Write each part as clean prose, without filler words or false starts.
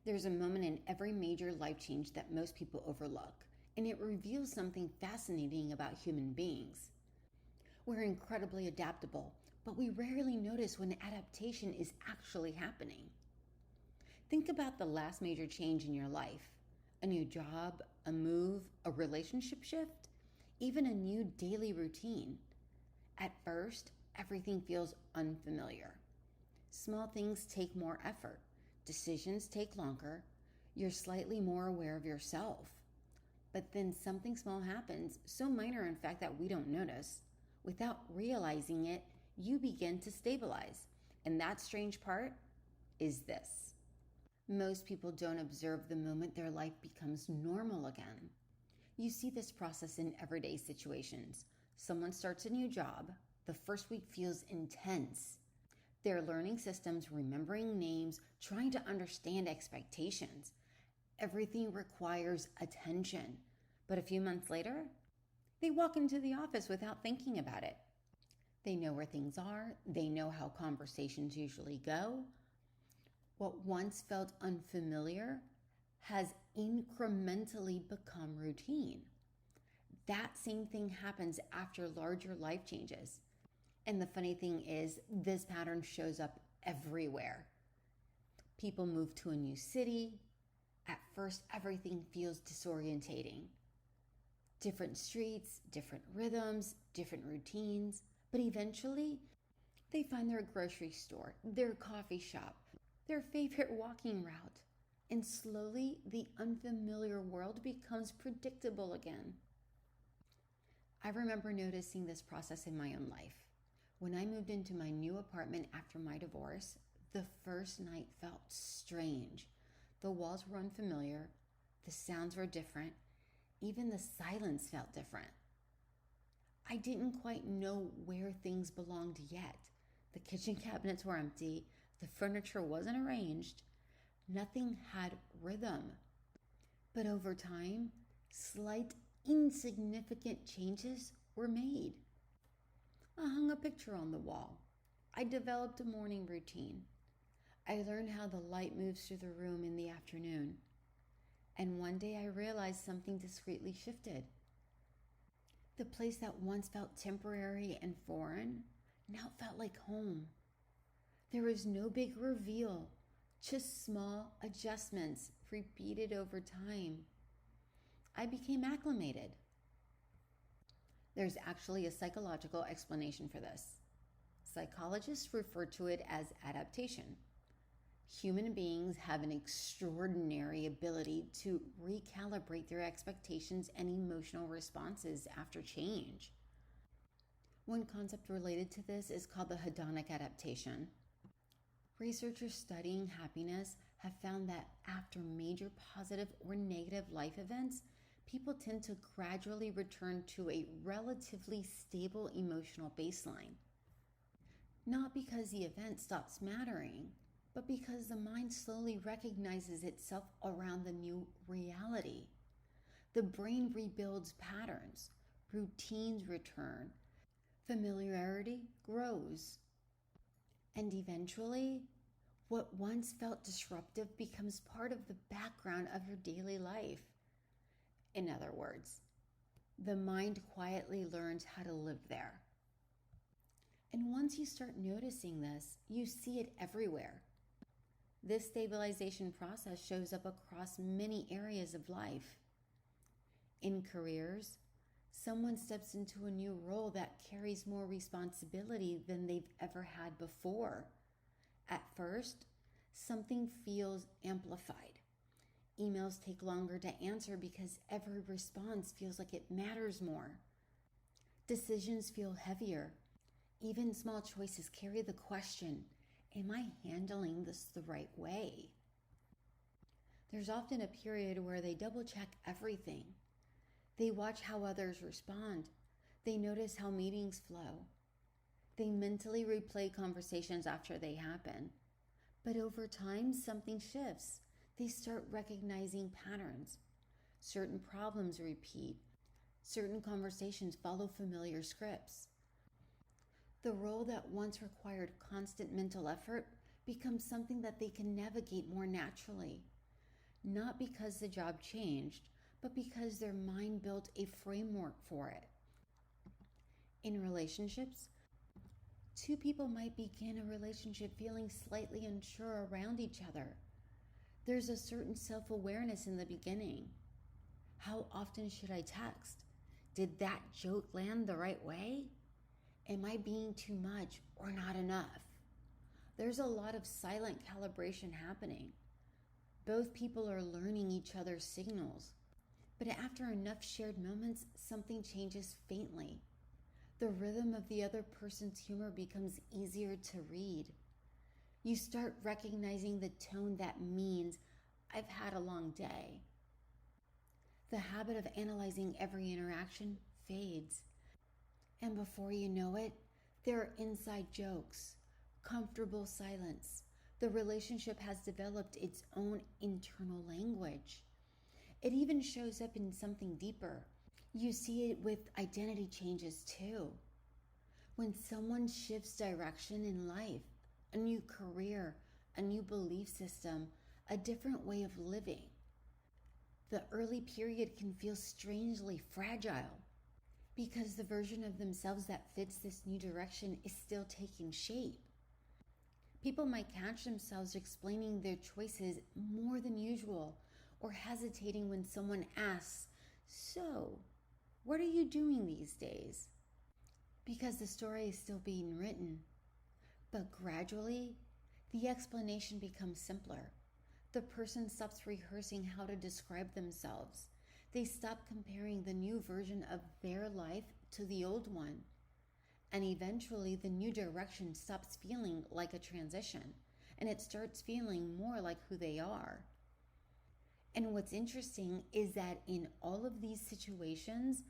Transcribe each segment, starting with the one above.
There's a moment in every major life change that most people overlook, and it reveals something fascinating about human beings. We're incredibly adaptable, but we rarely notice when adaptation is actually happening. Think about the last major change in your life: a new job, a move, a relationship shift, even a new daily routine. At first, everything feels unfamiliar. Small things take more effort. Decisions take longer. You're slightly more aware of yourself. But then something small happens, so minor in fact that we don't notice. Without realizing it, you begin to stabilize. And that strange part is this: most people don't observe the moment their life becomes normal again. You see this process in everyday situations. Someone starts a new job. The first week feels intense. They're learning systems, remembering names, trying to understand expectations. Everything requires attention. But a few months later, they walk into the office without thinking about it. They know where things are. They know how conversations usually go. What once felt unfamiliar has incrementally become routine. That same thing happens after larger life changes. And the funny thing is, this pattern shows up everywhere. People move to a new city. At first, everything feels disorientating. Different streets, different rhythms, different routines. But eventually, they find their grocery store, their coffee shop, their favorite walking route. And slowly, the unfamiliar world becomes predictable again. I remember noticing this process in my own life. When I moved into my new apartment after my divorce, the first night felt strange. The walls were unfamiliar, the sounds were different, even the silence felt different. I didn't quite know where things belonged yet. The kitchen cabinets were empty, the furniture wasn't arranged, nothing had rhythm. But over time, slight, insignificant changes were made. I hung a picture on the wall. I developed a morning routine. I learned how the light moves through the room in the afternoon. And one day I realized something discreetly shifted. The place that once felt temporary and foreign now felt like home. There was no big reveal, just small adjustments repeated over time. I became acclimated. There's actually a psychological explanation for this. Psychologists refer to it as adaptation. Human beings have an extraordinary ability to recalibrate their expectations and emotional responses after change. One concept related to this is called the hedonic adaptation. Researchers studying happiness have found that after major positive or negative life events, people tend to gradually return to a relatively stable emotional baseline. Not because the event stops mattering, but because the mind slowly recognizes itself around the new reality. The brain rebuilds patterns, routines return, familiarity grows. And eventually, what once felt disruptive becomes part of the background of your daily life. In other words, the mind quietly learns how to live there. And once you start noticing this, you see it everywhere. This stabilization process shows up across many areas of life. In careers, someone steps into a new role that carries more responsibility than they've ever had before. At first, something feels amplified. Emails take longer to answer because every response feels like it matters more. Decisions feel heavier. Even small choices carry the question, am I handling this the right way? There's often a period where they double check everything. They watch how others respond. They notice how meetings flow. They mentally replay conversations after they happen. But over time, something shifts. They start recognizing patterns. Certain problems repeat. Certain conversations follow familiar scripts. The role that once required constant mental effort becomes something that they can navigate more naturally. not because the job changed, but because their mind built a framework for it. In relationships, two people might begin a relationship feeling slightly unsure around each other. There's a certain self-awareness in the beginning. How often should I text? Did that joke land the right way? Am I being too much or not enough? There's a lot of silent calibration happening. Both people are learning each other's signals. But after enough shared moments, something changes faintly. The rhythm of the other person's humor becomes easier to read. You start recognizing the tone that means, I've had a long day. The habit of analyzing every interaction fades. And before you know it, there are inside jokes, comfortable silence. The relationship has developed its own internal language. It even shows up in something deeper. You see it with identity changes too. When someone shifts direction in life, a new career, a new belief system, a different way of living, the early period can feel strangely fragile because the version of themselves that fits this new direction is still taking shape. People might catch themselves explaining their choices more than usual or hesitating when someone asks, "So, what are you doing these days?" Because the story is still being written. But gradually, the explanation becomes simpler. The person stops rehearsing how to describe themselves. They stop comparing the new version of their life to the old one. And eventually, the new direction stops feeling like a transition, and it starts feeling more like who they are. And what's interesting is that in all of these situations,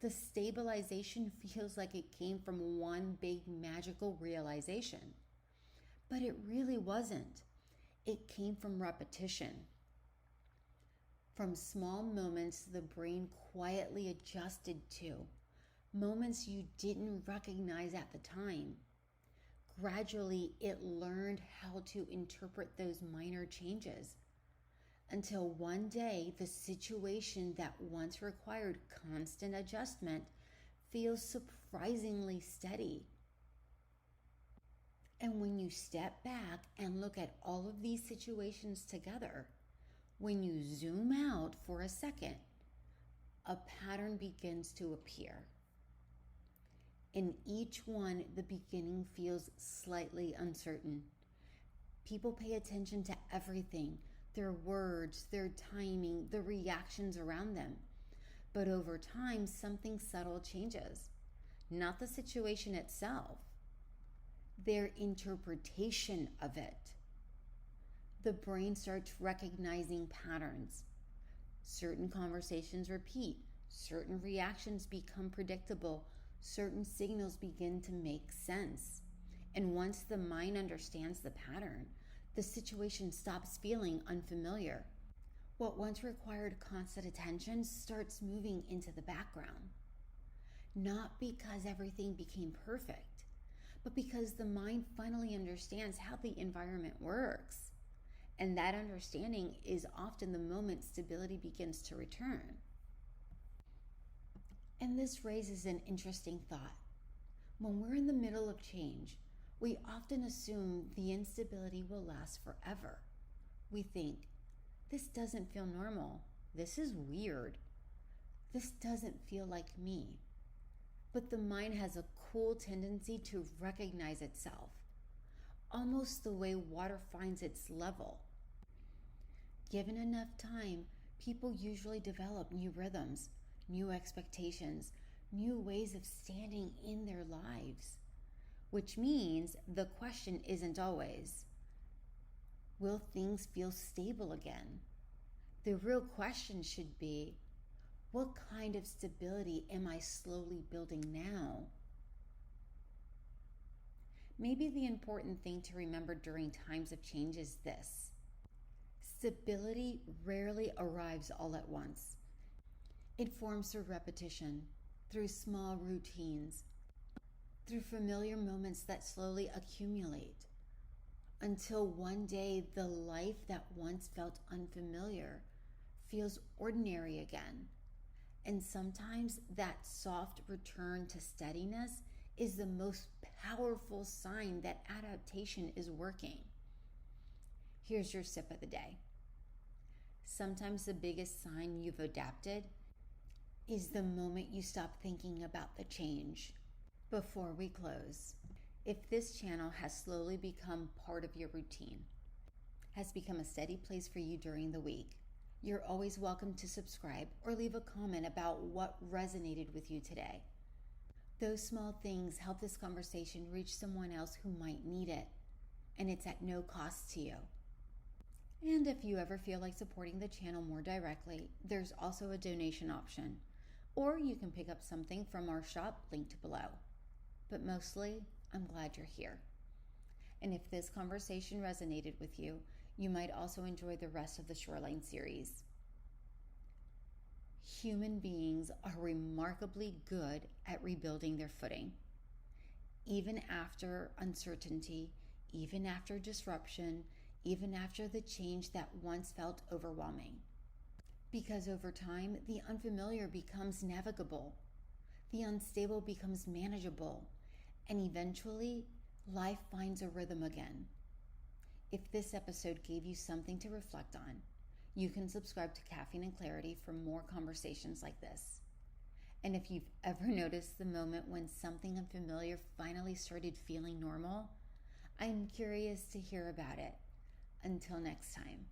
the stabilization feels like it came from one big magical realization. But it really wasn't. It came from repetition. From small moments the brain quietly adjusted to, moments you didn't recognize at the time. Gradually, it learned how to interpret those minor changes. Until one day, the situation that once required constant adjustment feels surprisingly steady. And when you step back and look at all of these situations together, when you zoom out for a second, a pattern begins to appear. In each one, the beginning feels slightly uncertain. People pay attention to everything, their words, their timing, the reactions around them. But over time, something subtle changes. Not the situation itself, their interpretation of it. The brain starts recognizing patterns. Certain conversations repeat, certain reactions become predictable, certain signals begin to make sense. And once the mind understands the pattern, the situation stops feeling unfamiliar. What once required constant attention starts moving into the background. Not because everything became perfect, but because the mind finally understands how the environment works. And that understanding is often the moment stability begins to return. And this raises an interesting thought. When we're in the middle of change, we often assume the instability will last forever. We think, this doesn't feel normal. This is weird. This doesn't feel like me. But the mind has a cool tendency to recognize itself, almost the way water finds its level. Given enough time, people usually develop new rhythms, new expectations, new ways of standing in their lives. Which means the question isn't always, will things feel stable again? The real question should be, what kind of stability am I slowly building now? Maybe the important thing to remember during times of change is this. Stability rarely arrives all at once. It forms through repetition, through small routines, through familiar moments that slowly accumulate. until one day the life that once felt unfamiliar feels ordinary again. And sometimes that soft return to steadiness is the most powerful sign that adaptation is working. Here's your sip of the day. Sometimes the biggest sign you've adapted is the moment you stop thinking about the change. Before we close, if this channel has slowly become part of your routine, has become a steady place for you during the week, you're always welcome to subscribe or leave a comment about what resonated with you today. Those small things help this conversation reach someone else who might need it, and it's at no cost to you. And if you ever feel like supporting the channel more directly, there's also a donation option, or you can pick up something from our shop linked below. But mostly, I'm glad you're here. And if this conversation resonated with you, you might also enjoy the rest of the Shoreline series. Human beings are remarkably good at rebuilding their footing. Even after uncertainty, even after disruption, even after the change that once felt overwhelming. Because over time, the unfamiliar becomes navigable, the unstable becomes manageable, and eventually, life finds a rhythm again. If this episode gave you something to reflect on, you can subscribe to Caffeine and Clarity for more conversations like this. And if you've ever noticed the moment when something unfamiliar finally started feeling normal, I'm curious to hear about it. Until next time.